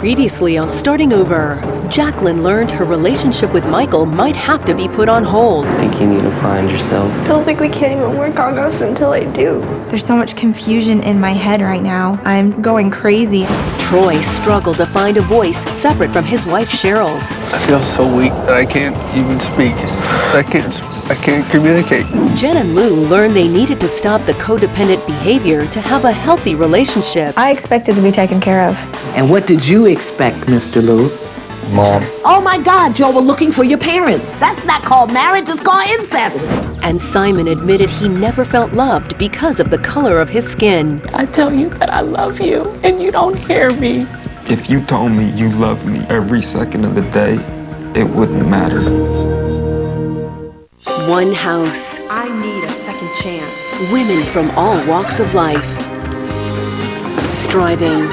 Previously on Starting Over, Jacqueline learned her relationship with Michael might have to be put on hold. I think you need to find yourself. Feels like we can't even work on us until I do. There's so much confusion in my head right now. I'm going crazy. Troy struggled to find a voice separate from his wife Cheryl's. I feel so weak that I can't even speak. I can't communicate. Jen and Lou learned they needed to stop the codependent behavior to have a healthy relationship. I expected to be taken care of. And what did you expect, Mr. Lou? Mom. Oh my God, y'all were looking for your parents. That's not called marriage, it's called incest. And Simon admitted he never felt loved because of the color of his skin. I tell you that I love you, and you don't hear me. If you told me you loved me every second of the day, it wouldn't matter. One house. I need a second chance. Women from all walks of life. Striving.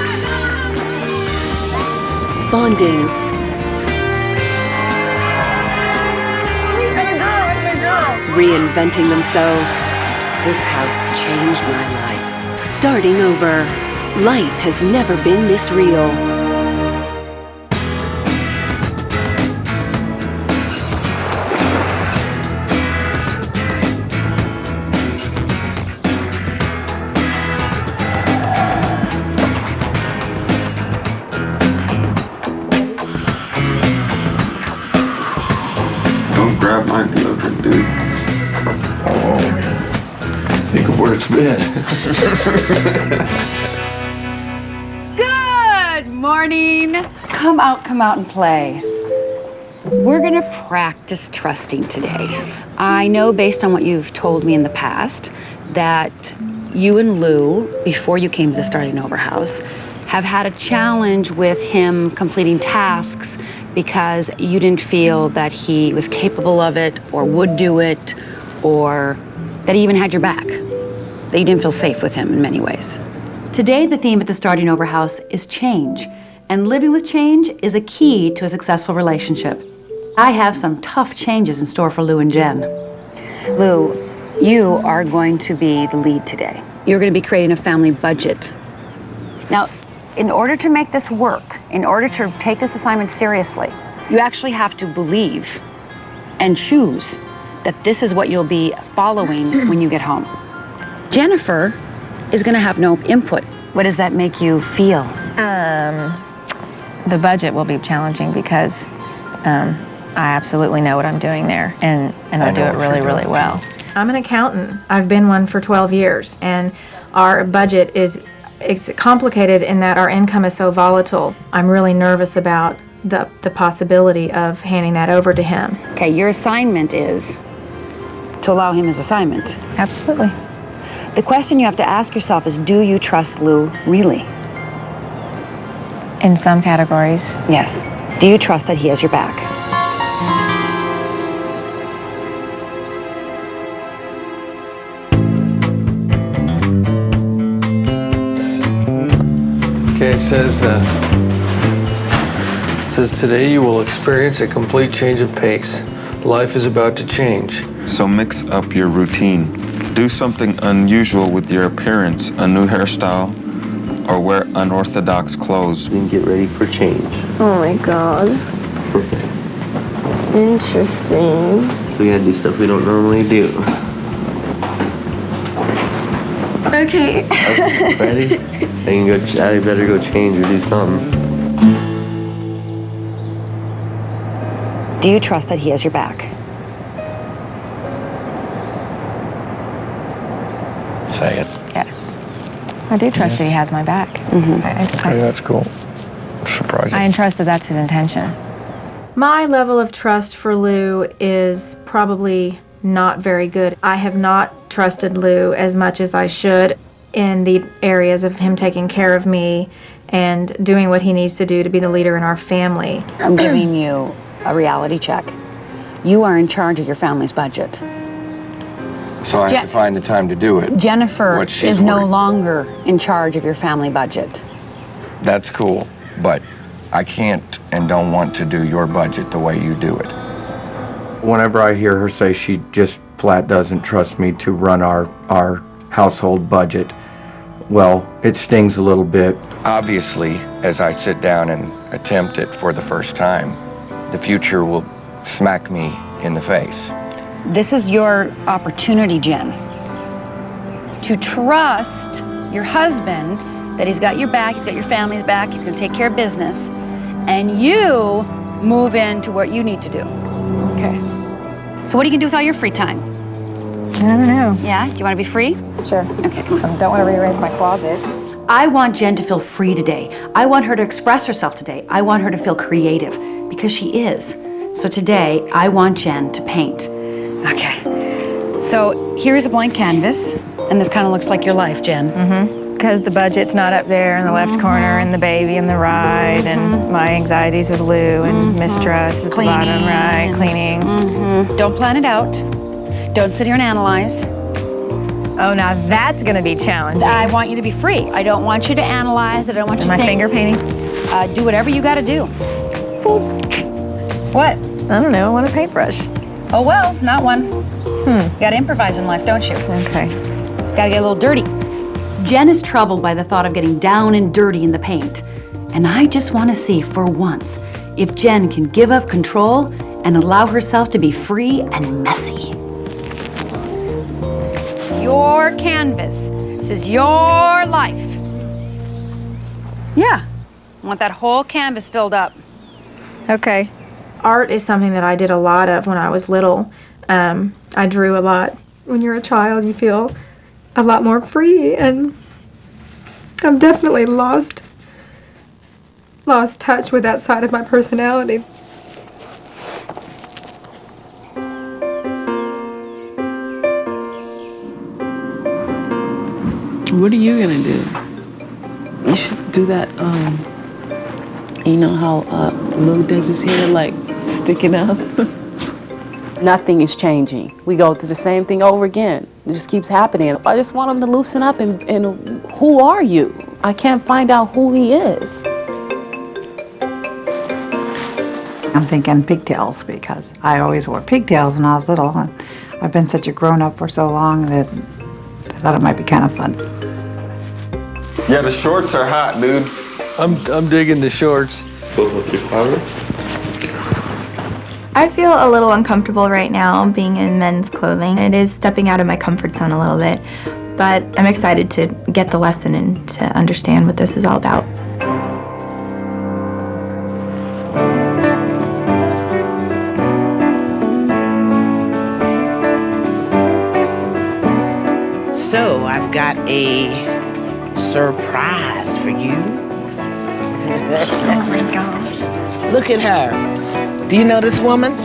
Bonding. Reinventing themselves. This house changed my life. Starting over. Life has never been this real. Don't grab my deodorant, dude. Think of where it's been. Good morning. Come out and play. We're gonna practice trusting today. I know based on what you've told me in the past that you and Lou, before you came to the Starting Over house, have had a challenge with him completing tasks because you didn't feel that he was capable of it or would do it, or that he even had your back, that you didn't feel safe with him in many ways. Today, the theme at the Starting Over house is change, and living with change is a key to a successful relationship. I have some tough changes in store for Lou and Jen. Lou, you are going to be the lead today. You're going to be creating a family budget. Now, in order to make this work, in order to take this assignment seriously, you actually have to believe and choose that this is what you'll be following when you get home. Jennifer is going to have no input. What does that make you feel? The budget will be challenging because I absolutely know what I'm doing there, and I do it really well. I'm an accountant. I've been one for 12 years, and our budget it's complicated in that our income is so volatile. I'm really nervous about the possibility of handing that over to him. Okay, your assignment is to allow him his assignment. Absolutely. The question you have to ask yourself is, do you trust Lou really? In some categories. Yes. Do you trust that he has your back? Okay, it says today you will experience a complete change of pace. Life is about to change. So mix up your routine. Do something unusual with your appearance, a new hairstyle, or wear unorthodox clothes. And get ready for change. Oh my God. Interesting. So we gotta do stuff we don't normally do. Okay. Okay, ready? I better go change or do something. Do you trust that he has your back? Say it. Yes. I do trust that he has my back. Okay, that's cool. Surprising. I entrust that that's his intention. My level of trust for Lou is probably not very good. I have not trusted Lou as much as I should in the areas of him taking care of me and doing what he needs to do to be the leader in our family. I'm giving you a reality check. You are in charge of your family's budget. So I have to find the time to do it. Jennifer She's is no worried. longer in charge of your family budget. That's cool, but I can't and don't want to do your budget the way you do it. Whenever I hear her say she just flat doesn't trust me to run our household budget, well, it stings a little bit. Obviously, as I sit down and attempt it for the first time, the future will smack me in the face. This is your opportunity, Jen, to trust your husband that he's got your back, he's got your family's back, he's going to take care of business, and you move into what you need to do. Okay. So what are you going to do with all your free time? I don't know. Yeah? Do you want to be free? Sure. Okay, come on. I don't want to rearrange my closet. I want Jen to feel free today. I want her to express herself today. I want her to feel creative, because she is. So today, I want Jen to paint. Okay. So here's a blank canvas, and this kind of looks like your life, Jen. Mm-hmm. Because the budget's not up there in the left corner, and the baby and the ride, and my anxieties with Lou, and mistrust at the bottom right, cleaning. Don't plan it out. Don't sit here and analyze. Oh, now that's going to be challenging. I want you to be free. I don't want you to analyze. I don't want you to my think. finger painting? Do whatever you got to do. What? I don't know. I want a paintbrush. Oh, well, not one. You got to improvise in life, don't you? Okay. Got to get a little dirty. Jen is troubled by the thought of getting down and dirty in the paint. And I just want to see, for once, if Jen can give up control and allow herself to be free and messy. Your canvas. This is your life. Yeah. I want that whole canvas filled up. Okay. Art is something that I did a lot of when I was little. I drew a lot. When you're a child, you feel a lot more free, and I've definitely lost touch with that side of my personality. What are you gonna do? You should do that, you know how Lou does his hair, like, sticking up? Nothing is changing. We go through the same thing over again. It just keeps happening. I just want him to loosen up and who are you? I can't find out who he is. I'm thinking pigtails, because I always wore pigtails when I was little, and I've been such a grown-up for so long that I thought it might be kind of fun. Yeah, the shorts are hot, dude. I'm digging the shorts. I feel a little uncomfortable right now being in men's clothing. It is stepping out of my comfort zone a little bit, but I'm excited to get the lesson and to understand what this is all about. So I've got a surprise for you. Oh my gosh. Look at her. Do you know this woman?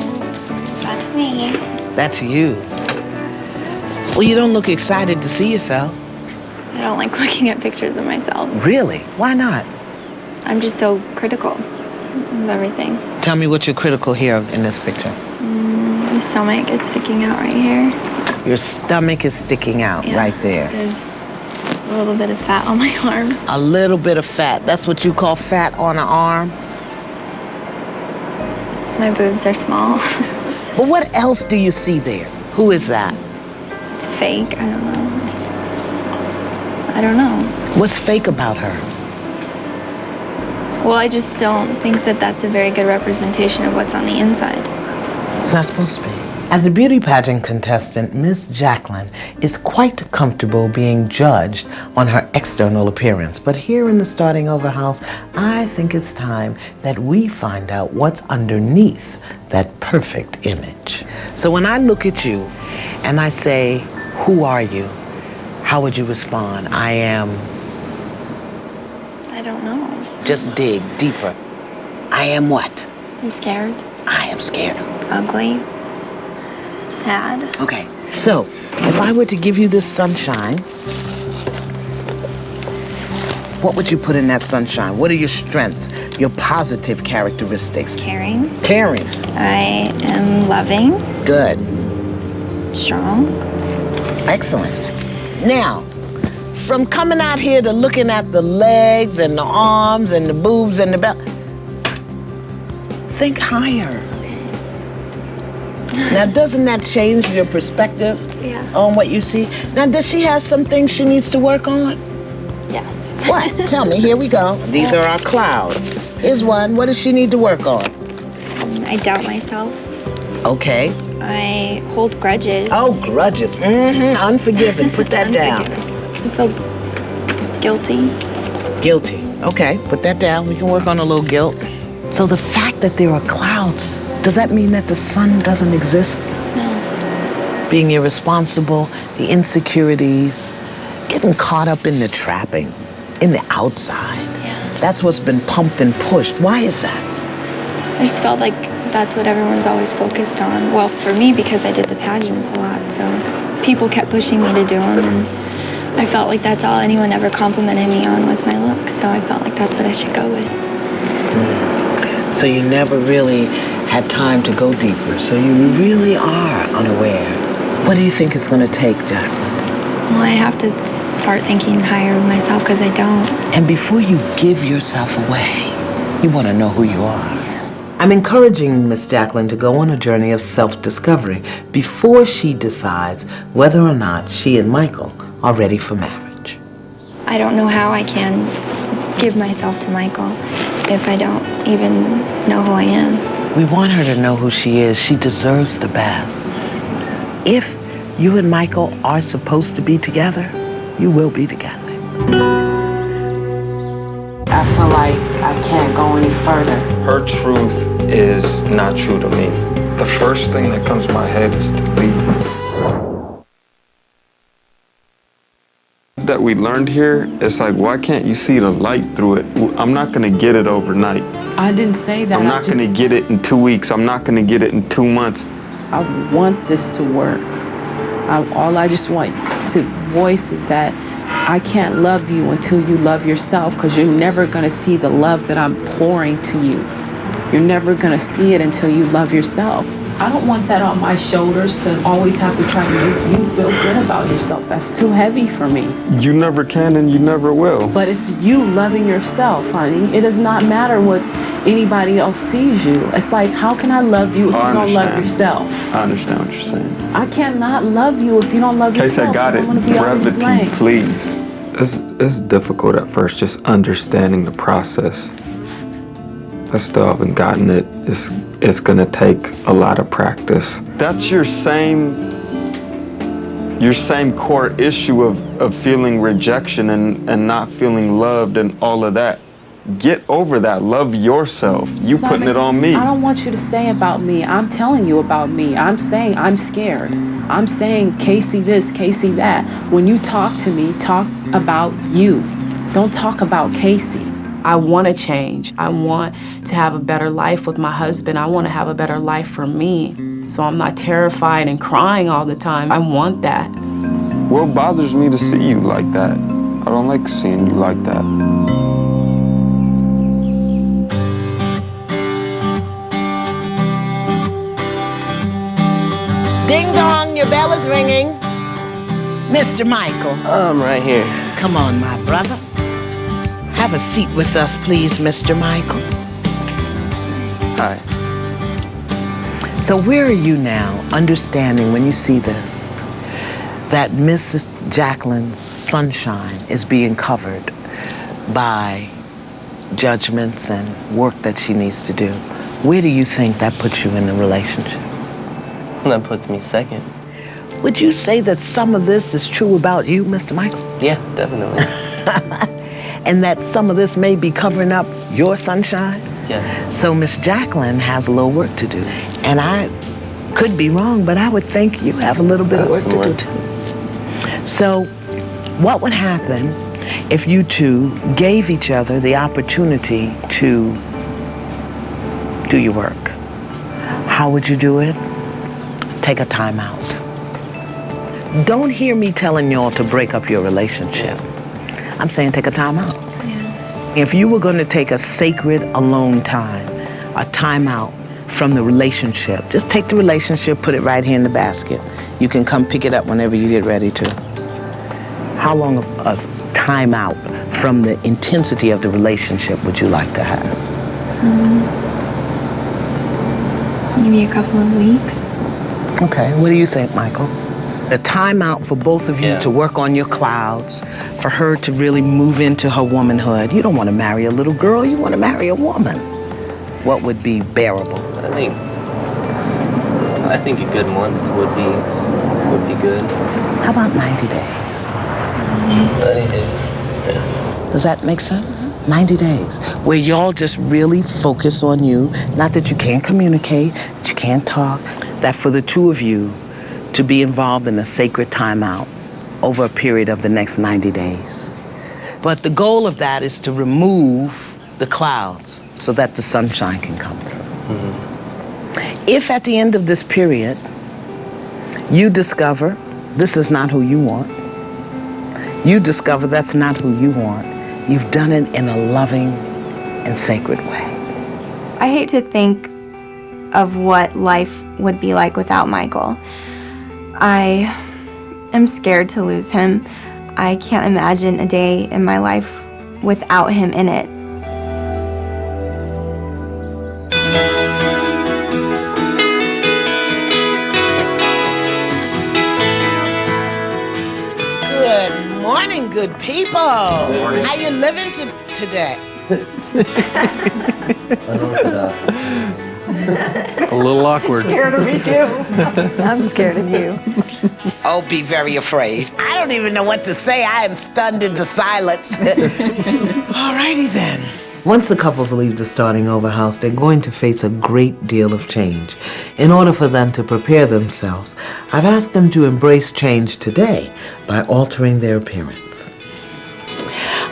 That's me. That's you. Well, you don't look excited to see yourself. I don't like looking at pictures of myself. Really? Why not? I'm just so critical of everything. Tell me what you're critical here of in this picture. My stomach is sticking out right here. Your stomach is sticking out right there. There's a little bit of fat on my arm. A little bit of fat. That's what you call fat on an arm? My boobs are small. But what else do you see there? Who is that? It's fake. I don't know. I don't know. What's fake about her? Well, I just don't think that that's a very good representation of what's on the inside. It's not supposed to be. As a beauty pageant contestant, Miss Jacqueline is quite comfortable being judged on her external appearance. But here in the Starting Over house, I think it's time that we find out what's underneath that perfect image. So when I look at you and I say, who are you? How would you respond? I am... I don't know. Just dig deeper. I am what? I'm scared. I am scared. Ugly. Sad. Okay, so if I were to give you this sunshine, what would you put in that sunshine? What are your strengths, your positive characteristics? Caring. Caring. I am loving. Good. Strong. Excellent. Now, from coming out here to looking at the legs and the arms and the boobs and the belly, think higher. Now, doesn't that change your perspective on what you see? Now, does she have some things she needs to work on? What? Tell me, here we go. These are our clouds. Here's one. What does she need to work on? I doubt myself. Okay. I hold grudges. Oh, grudges. Mm-hmm. Unforgiven. Put that down. I feel guilty. Guilty. Okay, put that down. We can work on a little guilt. So the fact that there are clouds, does that mean that the sun doesn't exist? No. Being irresponsible, the insecurities, getting caught up in the trappings, in the outside. Yeah. That's what's been pumped and pushed. Why is that? I just felt like that's what everyone's always focused on. Well, for me, because I did the pageants a lot, so people kept pushing me to do them, and I felt like that's all anyone ever complimented me on was my look, so I felt like that's what I should go with. So you never really had time to go deeper, so you really are unaware. What do you think it's going to take, Jacqueline? Well, I have to start thinking higher of myself because I don't. And before you give yourself away, you want to know who you are. I'm encouraging Miss Jacqueline to go on a journey of self-discovery before she decides whether or not she and Michael are ready for marriage. I don't know how I can give myself to Michael if I don't even know who I am. We want her to know who she is. She deserves the best. If you and Michael are supposed to be together, you will be together. I feel like I can't go any further. Her truth is not true to me. The first thing that comes to my head is to leave. That we learned here, it's like, why can't you see the light through it? I'm not gonna get it overnight. I didn't say that. I'm not gonna get it in 2 weeks. I'm not gonna get it in 2 months. I want this to work. All I just want to voice is that I can't love you until you love yourself, because you're never gonna see the love that I'm pouring to you. You're never gonna see it until you love yourself. I don't want that on my shoulders to always have to try to make you feel good about yourself. That's too heavy for me. You never can and you never will. But it's you loving yourself, honey. It does not matter what anybody else sees you. It's like, how can I love you if you don't love yourself? I understand what you're saying. I cannot love you if you don't love Case yourself. I got it. I'm gonna be always Brevity, blank. please. It's difficult at first, just understanding the process. I still haven't gotten it. It's gonna take a lot of practice. That's your same core issue of feeling rejection and not feeling loved and all of that. Get over that. Love yourself. You Simon, putting it on me. I don't want you to say about me. I'm telling you about me. I'm saying I'm scared. I'm saying Casey this, Casey that. When you talk to me, talk about you. Don't talk about Casey. I want to change. I want to have a better life with my husband. I want to have a better life for me. So I'm not terrified and crying all the time. I want that. What bothers me to see you like that? I don't like seeing you like that. Ding dong, your bell is ringing. Mr. Michael. I'm right here. Come on, my brother. Have a seat with us, please, Mr. Michael. Hi. So where are you now, understanding when you see this, that Mrs. Jacqueline's sunshine is being covered by judgments and work that she needs to do? Where do you think that puts you in the relationship? That puts me second. Would you say that some of this is true about you, Mr. Michael? Yeah, definitely. And that some of this may be covering up your sunshine? Yeah. So Miss Jacqueline has a little work to do. And I could be wrong, but I would think you have a little bit of work to do too. So what would happen if you two gave each other the opportunity to do your work? How would you do it? Take a time out. Don't hear me telling y'all to break up your relationship. I'm saying take a time out. If you were going to take a sacred alone time, a time out from the relationship, just take the relationship, put it right here in the basket. You can come pick it up whenever you get ready to. How long of time out from the intensity of the relationship would you like to have? Maybe a couple of weeks. Okay, what do you think, Michael? A timeout for both of you to work on your clouds, for her to really move into her womanhood. You don't want to marry a little girl, you want to marry a woman. What would be bearable? I think a good month would be good. How about 90 days? 90 days. Yeah. Does that make sense? 90 days, where y'all just really focus on you. Not that you can't communicate, that you can't talk, that for the two of you to be involved in a sacred timeout over a period of the next 90 days. But the goal of that is to remove the clouds so that the sunshine can come through. If at the end of this period, you discover this is not who you want, you discover that's not who you want, you've done it in a loving and sacred way. I hate to think of what life would be like without Michael. I am scared to lose him. I can't imagine a day in my life without him in it. Good morning, good people. How you living today? A little awkward. Scared of me too. I'm scared of you. Oh, be very afraid. I don't even know what to say. I am stunned into silence. Alrighty then. Once the couples leave the starting over house, they're going to face a great deal of change. In order for them to prepare themselves, I've asked them to embrace change today by altering their appearance.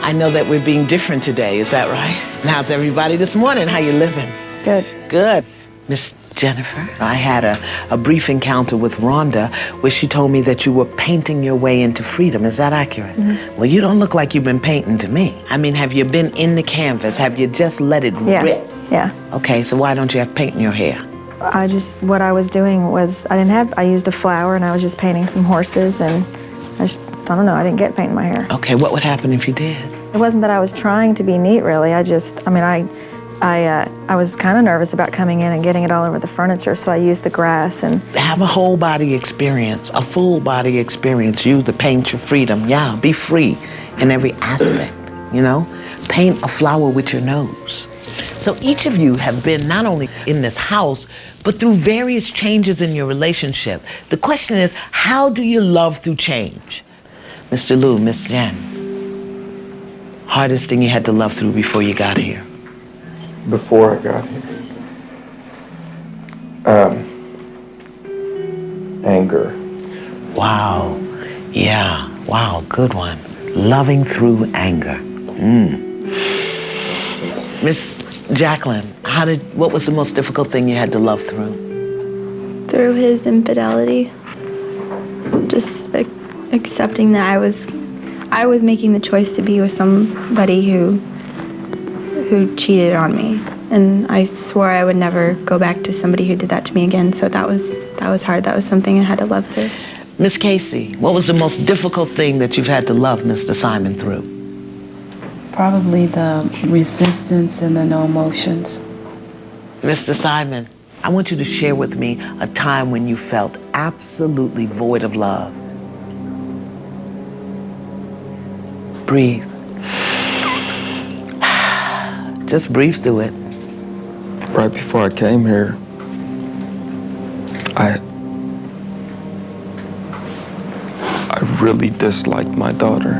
I know that we're being different today, is that right? And how's everybody this morning? How you living? Good. Good. Miss Jennifer, I had a brief encounter with Rhonda where she told me that you were painting your way into freedom. Is that accurate? Mm-hmm. Well, you don't look like you've been painting to me. I mean, have you been in the canvas? Have you just let it rip? Yeah. Okay, so why don't you have paint in your hair? What I was doing was, I used a flower and I was just painting some horses, and I don't know, I didn't get paint in my hair. Okay, what would happen if you did? It wasn't that I was trying to be neat, really. I was kind of nervous about coming in and getting it all over the furniture, so I used the grass and... Have a whole body experience, a full body experience. Use the paint your freedom. Yeah, be free in every aspect, you know? Paint a flower with your nose. So each of you have been not only in this house, but through various changes in your relationship. The question is, how do you love through change? Mr. Lou, Miss Jen, hardest thing you had to love through before you got here? Before I got here. Anger. Wow. Yeah. Wow. Good one. Loving through anger. Miss Jacqueline, what was the most difficult thing you had to love through? Through his infidelity. Just accepting that I was making the choice to be with somebody who cheated on me, and I swore I would never go back to somebody who did that to me again. So that was hard. That was something I had to love through. Miss Casey, what was the most difficult thing that you've had to love Mr. Simon through? Probably the resistance and the no emotions. Mr. Simon, I want you to share with me a time when you felt absolutely void of love. Breathe. Just breathe through it. Right before I came here, I really disliked my daughter.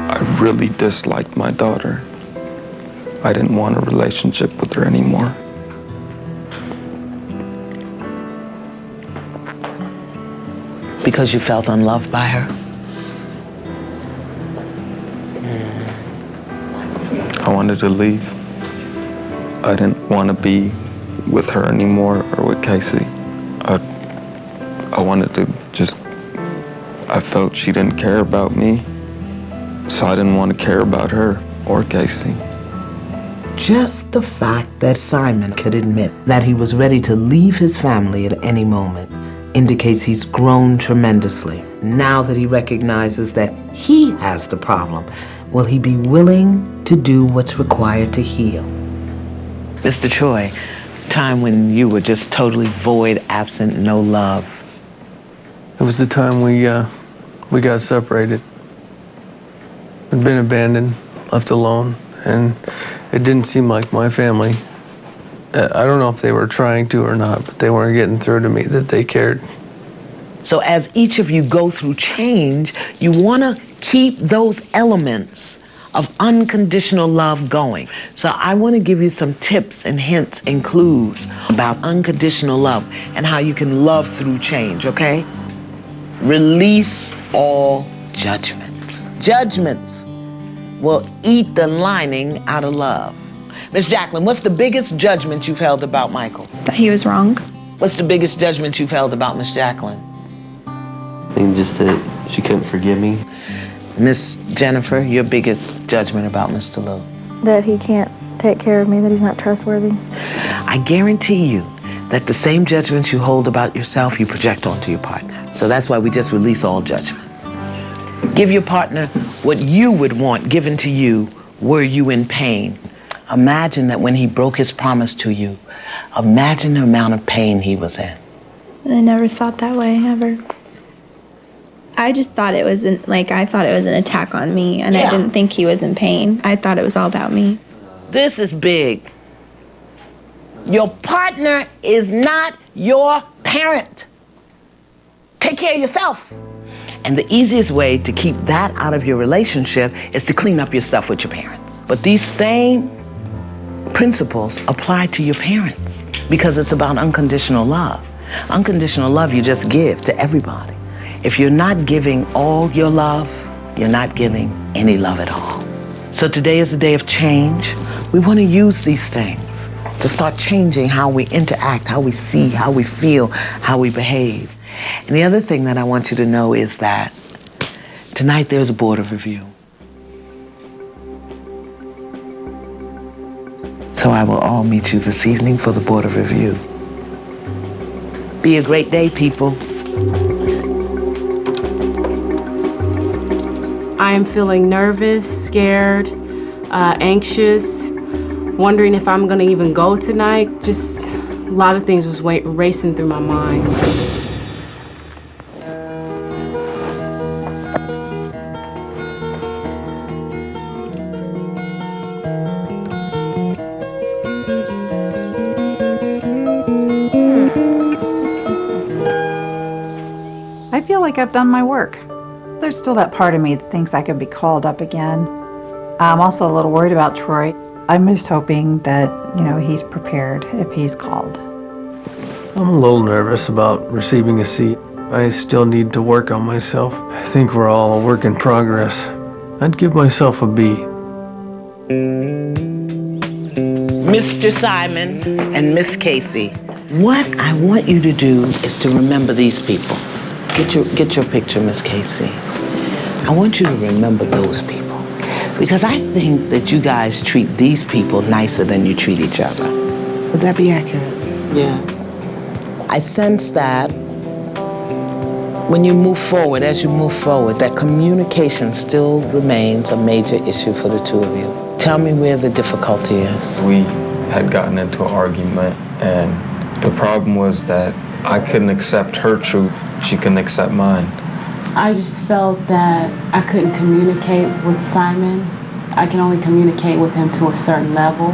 I really disliked my daughter. I didn't want a relationship with her anymore. Because you felt unloved by her? I wanted to leave. I didn't want to be with her anymore or with Casey. I wanted to I felt she didn't care about me, so I didn't want to care about her or Casey. Just the fact that Simon could admit that he was ready to leave his family at any moment indicates he's grown tremendously. Now that he recognizes that he has the problem, will he be willing to do what's required to heal? Mr. Troy, time when you were just totally void, absent, no love. It was the time we got separated. I'd been abandoned, left alone, and it didn't seem like my family. I don't know if they were trying to or not, but they weren't getting through to me that they cared. So as each of you go through change, you want to keep those elements of unconditional love going. So I want to give you some tips and hints and clues about unconditional love and how you can love through change, okay? Release all judgments. Judgments will eat the lining out of love. Miss Jacqueline, what's the biggest judgment you've held about Michael? That he was wrong. What's the biggest judgment you've held about Miss Jacqueline? I think just that she couldn't forgive me. Miss Jennifer, your biggest judgment about Mr. Lou? That he can't take care of me, that he's not trustworthy. I guarantee you that the same judgments you hold about yourself, you project onto your partner. So that's why we just release all judgments. Give your partner what you would want given to you were you in pain. Imagine that when he broke his promise to you, imagine the amount of pain he was in. I never thought that way, ever. I just thought it was I thought it was an attack on me, and I didn't think he was in pain. I thought it was all about me. This is big. Your partner is not your parent. Take care of yourself. And the easiest way to keep that out of your relationship is to clean up your stuff with your parents. But these same principles apply to your parents because it's about unconditional love. Unconditional love you just give to everybody. If you're not giving all your love, you're not giving any love at all. So today is a day of change. We want to use these things to start changing how we interact, how we see, how we feel, how we behave. And the other thing that I want you to know is that tonight there's a board of review. So I will all meet you this evening for the board of review. Be a great day, people. I am feeling nervous, scared, anxious, wondering if I'm gonna even go tonight. Just a lot of things was racing through my mind. I feel like I've done my work. There's still that part of me that thinks I could be called up again. I'm also a little worried about Troy. I'm just hoping that, he's prepared if he's called. I'm a little nervous about receiving a seat. I still need to work on myself. I think we're all a work in progress. I'd give myself a B. Mr. Simon and Miss Casey, what I want you to do is to remember these people. Get your picture, Miss Casey. I want you to remember those people because I think that you guys treat these people nicer than you treat each other. Would that be accurate? Yeah. I sense that when you move forward, as you move forward, that communication still remains a major issue for the two of you. Tell me where the difficulty is. We had gotten into an argument, and the problem was that I couldn't accept her truth. She couldn't accept mine. I just felt that I couldn't communicate with Simon. I can only communicate with him to a certain level.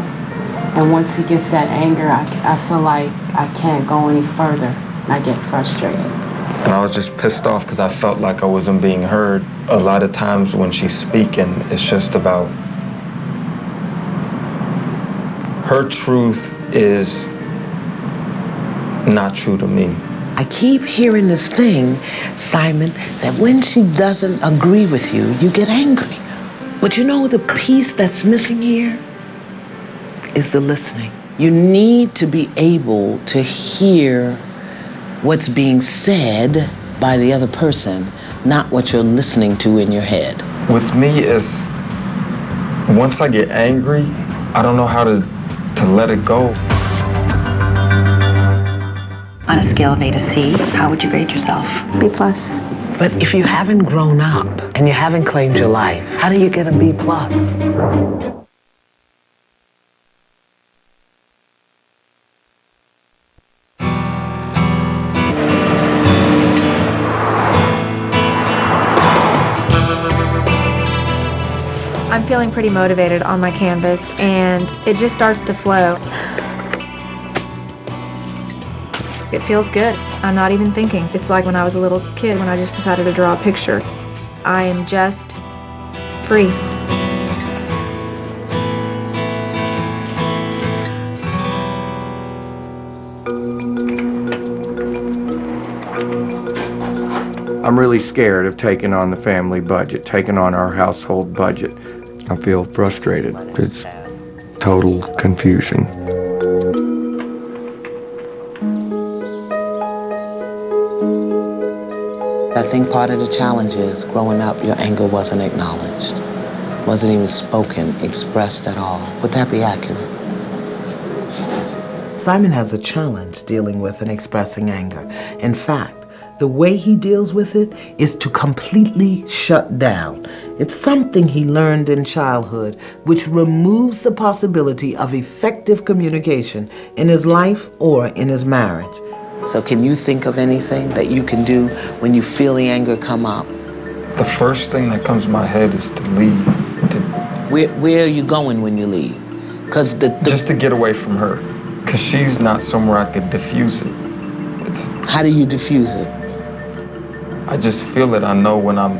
And once he gets that anger, I feel like I can't go any further. And I get frustrated. And I was just pissed off because I felt like I wasn't being heard. A lot of times when she's speaking, it's just about her truth is not true to me. I keep hearing this thing, Simon, that when she doesn't agree with you, you get angry. But you know the piece that's missing here is the listening. You need to be able to hear what's being said by the other person, not what you're listening to in your head. With me, it's once I get angry, I don't know how to let it go. On a scale of A to C, how would you grade yourself? B plus. But if you haven't grown up and you haven't claimed your life, how do you get a B plus? I'm feeling pretty motivated on my canvas, and it just starts to flow. It feels good. I'm not even thinking. It's like when I was a little kid when I just decided to draw a picture. I am just free. I'm really scared of taking on the family budget, taking on our household budget. I feel frustrated. It's total confusion. I think part of the challenge is growing up, your anger wasn't acknowledged, wasn't even spoken, expressed at all. Would that be accurate? Simon has a challenge dealing with and expressing anger. In fact, the way he deals with it is to completely shut down. It's something he learned in childhood, which removes the possibility of effective communication in his life or in his marriage. So can you think of anything that you can do when you feel the anger come up? The first thing that comes to my head is to leave. Where are you going when you leave? Just to get away from her. Because she's not somewhere I could diffuse it. How do you diffuse it? I just feel it. I know when I'm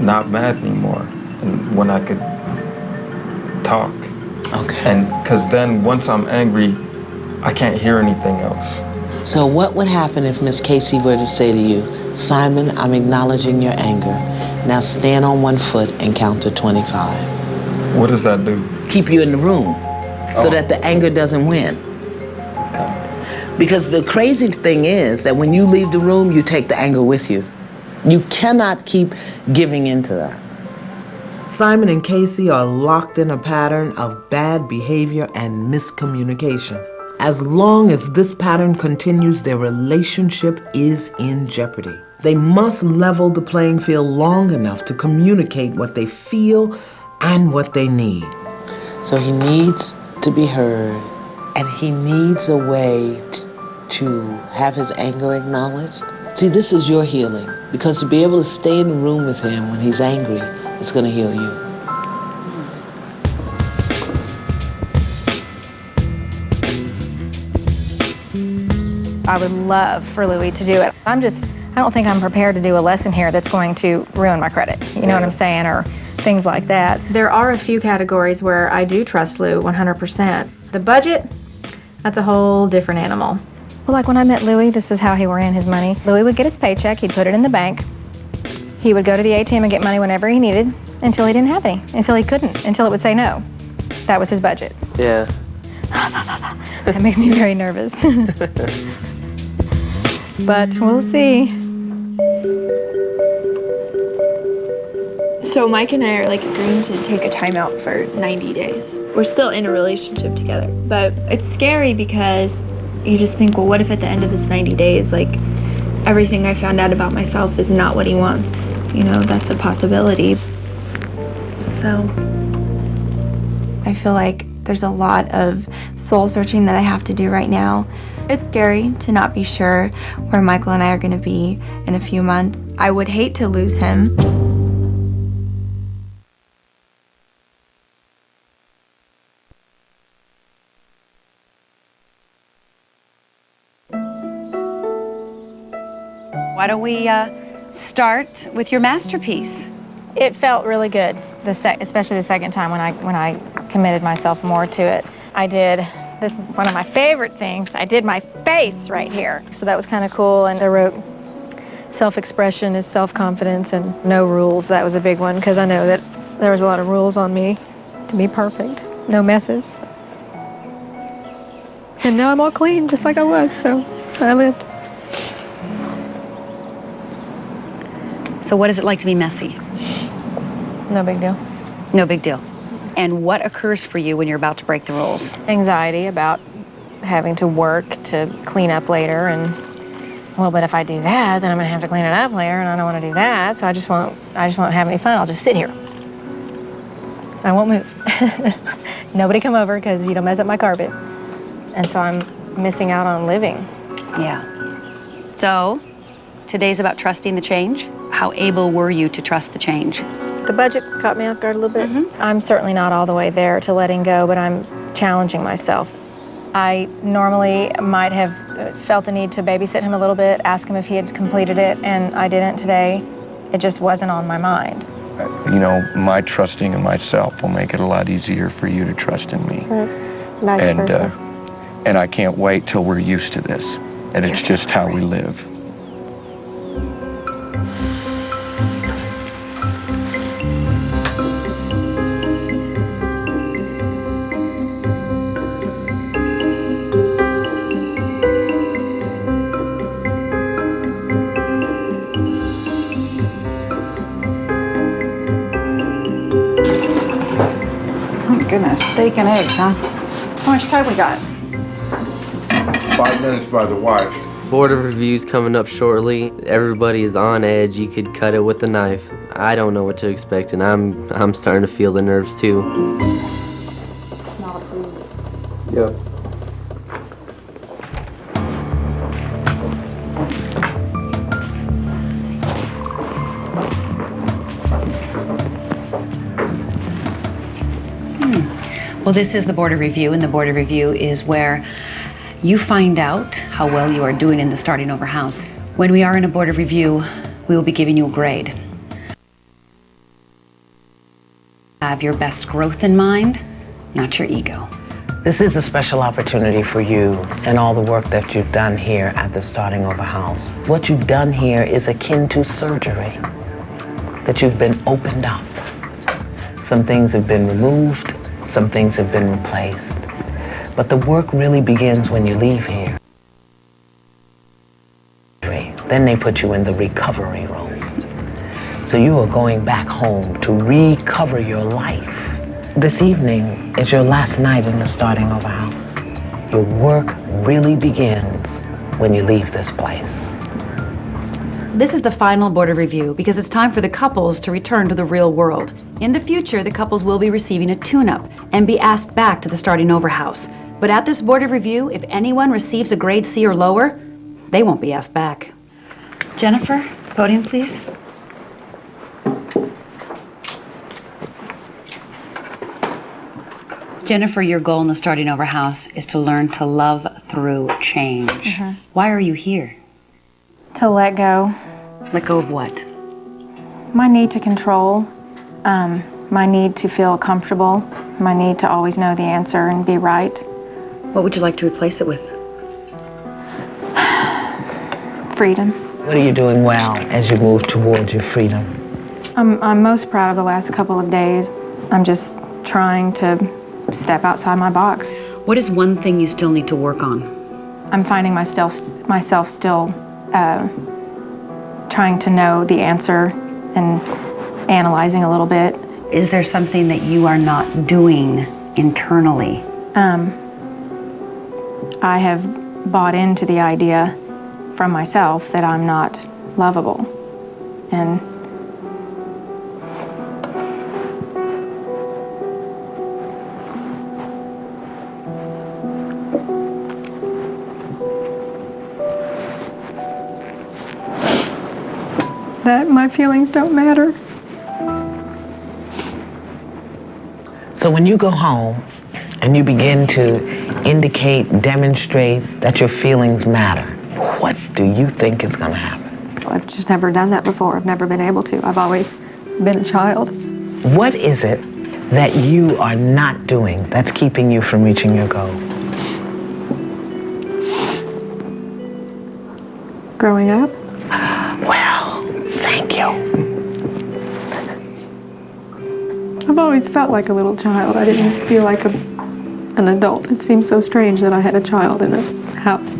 not mad anymore and when I could talk. Okay. And because then once I'm angry, I can't hear anything else. So what would happen if Miss Casey were to say to you, Simon, I'm acknowledging your anger. Now stand on one foot and count to 25. What does that do? Keep you in the room so that the anger doesn't win. Because the crazy thing is that when you leave the room, you take the anger with you. You cannot keep giving into that. Simon and Casey are locked in a pattern of bad behavior and miscommunication. As long as this pattern continues, their relationship is in jeopardy. They must level the playing field long enough to communicate what they feel and what they need. So he needs to be heard, and he needs a way to have his anger acknowledged. See, this is your healing, because to be able to stay in the room with him when he's angry, it's going to heal you. I would love for Louie to do it. I don't think I'm prepared to do a lesson here that's going to ruin my credit. You know what I'm saying? Or things like that. There are a few categories where I do trust Lou 100%. The budget, that's a whole different animal. Well, like when I met Louie, this is how he ran his money. Louie would get his paycheck, he'd put it in the bank. He would go to the ATM and get money whenever he needed until he didn't have any, until he couldn't, until it would say no. That was his budget. Yeah. That makes me very nervous. But we'll see. So Mike and I are like agreeing to take a timeout for 90 days. We're still in a relationship together, but it's scary because you just think, well, what if at the end of this 90 days, like, everything I found out about myself is not what he wants? You know, that's a possibility. So I feel like there's a lot of soul searching that I have to do right now. It's scary to not be sure where Michael and I are going to be in a few months. I would hate to lose him. Why don't we start with your masterpiece? It felt really good, especially the second time when I committed myself more to it. I did this, one of my favorite things, I did my face right here. So that was kind of cool, and I wrote self-expression is self-confidence and no rules. That was a big one because I know that there was a lot of rules on me to be perfect, no messes. And now I'm all clean, just like I was, so I lived. So what is it like to be messy? No big deal. No big deal. And what occurs for you when you're about to break the rules? Anxiety about having to work to clean up later, and well, but if I do that, then I'm gonna have to clean it up later, and I don't want to do that. So I just won't have any fun. I'll just sit here. I won't move. Nobody come over because you don't mess up my carpet. And so I'm missing out on living. Yeah. So, today's about trusting the change. How able were you to trust the change? The budget caught me off guard a little bit. I'm certainly not all the way there to letting go, but I'm challenging myself. I normally might have felt the need to babysit him a little bit, ask him if he had completed it, and I didn't today. It just wasn't on my mind. You know, my trusting in myself will make it a lot easier for you to trust in me. Vice versa. And I can't wait till we're used to this, and it's just how we live. Goodness, steak and eggs, huh? How much time we got? 5 minutes by the watch. Board of Review's coming up shortly. Everybody is on edge. You could cut it with a knife. I don't know what to expect, and I'm starting to feel the nerves too. Not approved. Yep. Well, this is the Board of Review, and the Board of Review is where you find out how well you are doing in the starting over house. When we are in a Board of Review, we will be giving you a grade. Have your best growth in mind, not your ego. This is a special opportunity for you and all the work that you've done here at the Starting Over House. What you've done here is akin to surgery, that you've been opened up. Some things have been removed, some things have been replaced. But the work really begins when you leave here. Then they put you in the recovery room. So you are going back home to recover your life. This evening is your last night in the Starting Over House. Your work really begins when you leave this place. This is the final Board of Review because it's time for the couples to return to the real world. In the future, the couples will be receiving a tune-up and be asked back to the Starting Over House. But at this Board of Review, if anyone receives a grade C or lower, they won't be asked back. Jennifer, podium, please. Jennifer, your goal in the Starting Over House is to learn to love through change. Why are you here? To let go. Let go of what? My need to control, my need to feel comfortable, my need to always know the answer and be right. What would you like to replace it with? Freedom. What are you doing well as you move towards your freedom? I'm most proud of the last couple of days. I'm just trying to step outside my box. What is one thing you still need to work on? I'm finding myself still trying to know the answer and analyzing a little bit. Is there something that you are not doing internally? I have bought into the idea from myself that I'm not lovable. And that my feelings don't matter. So when you go home and you begin to indicate, demonstrate that your feelings matter, what do you think is going to happen? I've just never done that before. I've never been able to. I've always been a child. What is it that you are not doing that's keeping you from reaching your goal? Growing up. Well, thank you. I've always felt like a little child. I didn't feel like an adult. It seems so strange that I had a child in a house.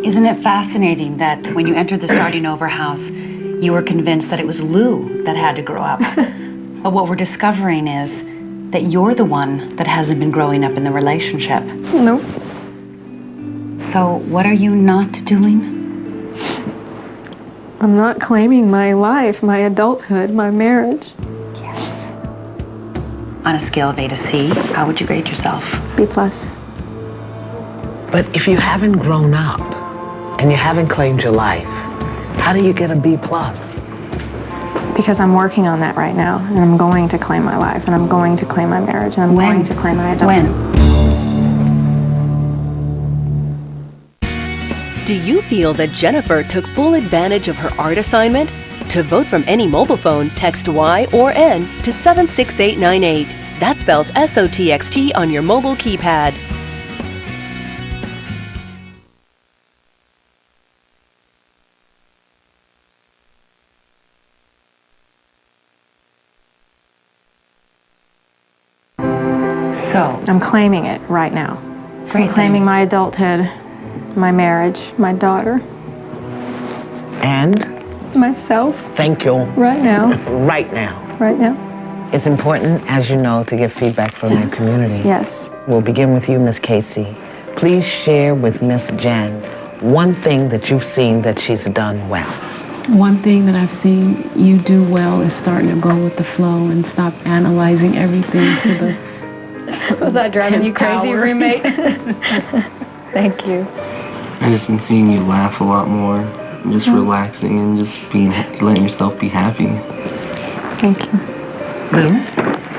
Isn't it fascinating that when you entered the Starting Over House, you were convinced that it was Lou that had to grow up? But what we're discovering is that you're the one that hasn't been growing up in the relationship. Nope. So what are you not doing? I'm not claiming my life, my adulthood, my marriage. Yes. On a scale of A to C, how would you grade yourself? B plus. But if you haven't grown up and you haven't claimed your life, how do you get a B plus? Because I'm working on that right now, and I'm going to claim my life, and I'm going to claim my marriage, and I'm going to claim my adulthood. Do you feel that Jennifer took full advantage of her art assignment? To vote from any mobile phone, text Y or N to 76898. That spells SOTXT on your mobile keypad. So, I'm claiming it right now. Great. I'm claiming my adulthood, my marriage, my daughter, And myself, thank you. right now, Right now. right now. It's important, as you know, to get feedback from your community. Yes. We'll begin with you, Miss Casey. Please share with Miss Jen one thing that you've seen that she's done well. One thing that I've seen you do well is starting to go with the flow and stop analyzing everything to the Was I driving you 10th crazy, hour. roommate? Thank you. I just been seeing you laugh a lot more, just relaxing and just letting yourself be happy. Thank you. Lou,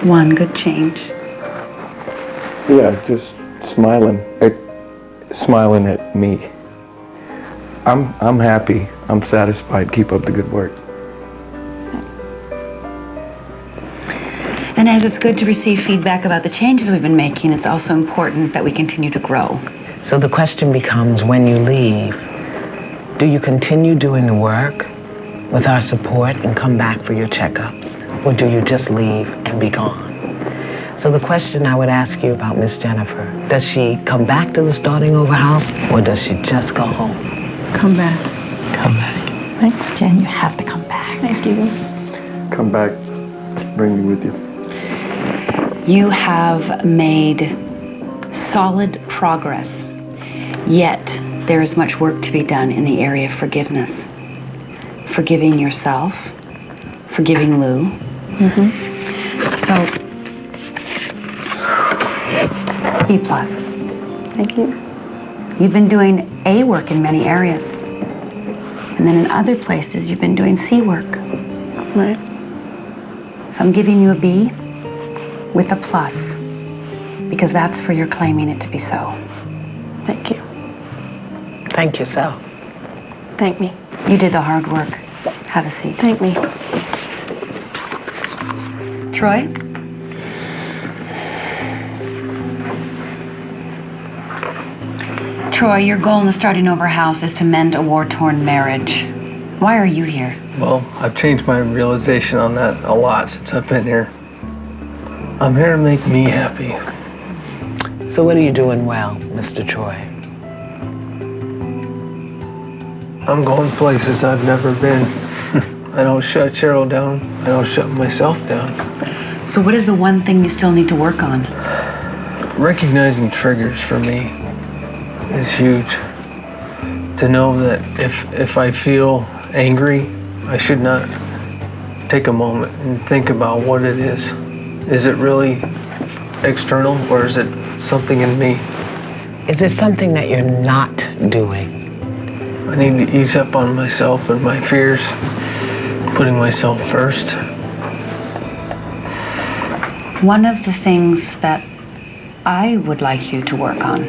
one good change. Yeah, just smiling. Smiling at me. I'm happy. I'm satisfied. Keep up the good work. And as it's good to receive feedback about the changes we've been making, it's also important that we continue to grow. So the question becomes, when you leave, do you continue doing the work with our support and come back for your checkups? Or do you just leave and be gone? So the question I would ask you about Miss Jennifer, does she come back to the starting over house or does she just go home? come back. Come back. Thanks, Jen. You have to come back. Thank you. Come back. Bring me with you. You have made solid progress, yet there is much work to be done in the area of forgiveness. Forgiving yourself, forgiving Lou. So, B plus. Thank you. You've been doing A work in many areas. And then in other places, you've been doing C work. Right. So I'm giving you a B with a plus, because that's for your claiming it to be so. Thank you. Thank yourself. Thank me. You did the hard work. Have a seat. Thank me. Troy? Troy, your goal in the Starting Over house is to mend a war-torn marriage. Why are you here? Well, I've changed my realization on that a lot since I've been here. I'm here to make me happy. So what are you doing well, Mr. Troy? I'm going places I've never been. I don't shut Cheryl down. I don't shut myself down. So what is the one thing you still need to work on? Recognizing triggers for me is huge. To know that if I feel angry, I should not take a moment and think about what it is. Is it really external or is it something in me? Is there something that you're not doing? I need to ease up on myself and my fears, putting myself first. One of the things that I would like you to work on,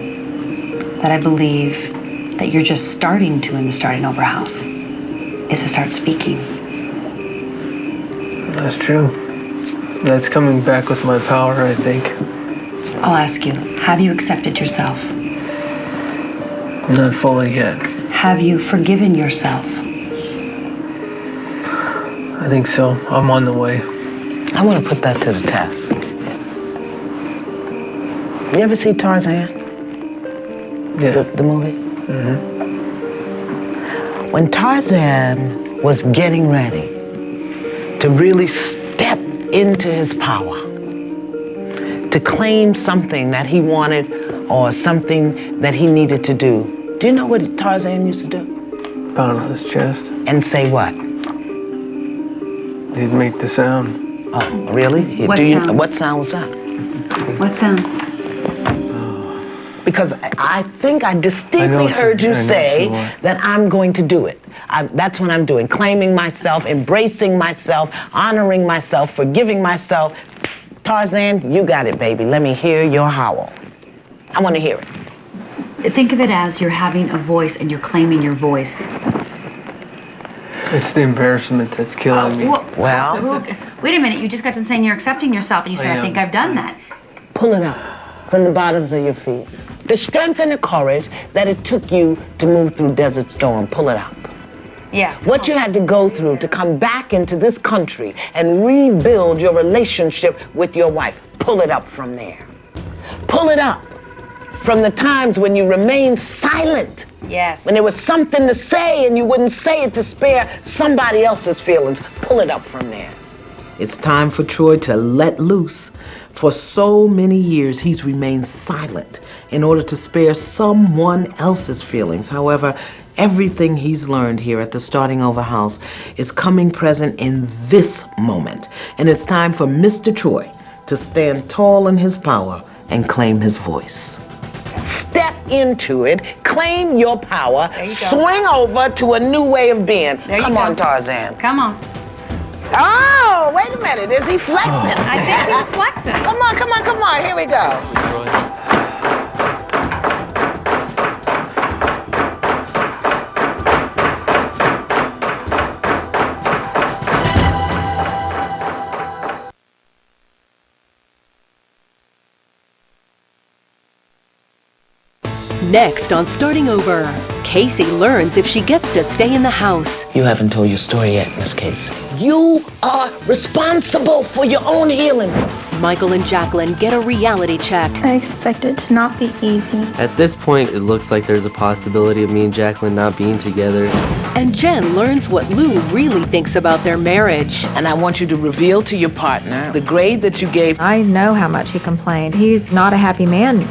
that I believe that you're just starting to in the Starting Over house, is to start speaking. That's true. That's coming back with my power, I think. I'll ask you, have you accepted yourself? Not fully yet. Have you forgiven yourself? I think so. I'm on the way. I want to put that to the test. You ever see Tarzan? Yeah. The movie? When Tarzan was getting ready to really step into his power, to claim something that he wanted or something that he needed to do you know what Tarzan used to do? pound on his chest. And say what? He'd make the sound. Oh, really? What sound? What sound was that? What sound? Because I think I distinctly heard you say that I'm going to do it. That's what I'm doing, claiming myself, embracing myself, honoring myself, forgiving myself. Tarzan, you got it, baby. Let me hear your howl. I want to hear it. Think of it as you're having a voice and you're claiming your voice. It's the embarrassment that's killing me. Well, Wait a minute, you just got done saying you're accepting yourself and you said, I think I've done that. pull it up from the bottoms of your feet. The strength and the courage that it took you to move through Desert Storm, pull it up. Yeah. What you had to go through to come back into this country and rebuild your relationship with your wife, pull it up from there. Pull it up from the times when you remained silent. Yes. When there was something to say and you wouldn't say it to spare somebody else's feelings, pull it up from there. It's time for Troy to let loose. For so many years, he's remained silent in order to spare someone else's feelings. However, everything he's learned here at the Starting Over House is coming present in this moment. And it's time for Mr. Troy to stand tall in his power and claim his voice. Step into it, claim your power, swing over to a new way of being. Come on, Tarzan. Come on. Oh, wait a minute, is he flexing? I think he was flexing. Come on, come on, come on, here we go. Next on Starting Over, Casey learns if she gets to stay in the house. You haven't told your story yet, Miss Casey. You are responsible for your own healing. Michael and Jacqueline get a reality check. I expect it to not be easy. At this point, it looks like there's a possibility of me and Jacqueline not being together. And Jen learns what Lou really thinks about their marriage. And I want you to reveal to your partner the grade that you gave. I know how much he complained. He's not a happy man.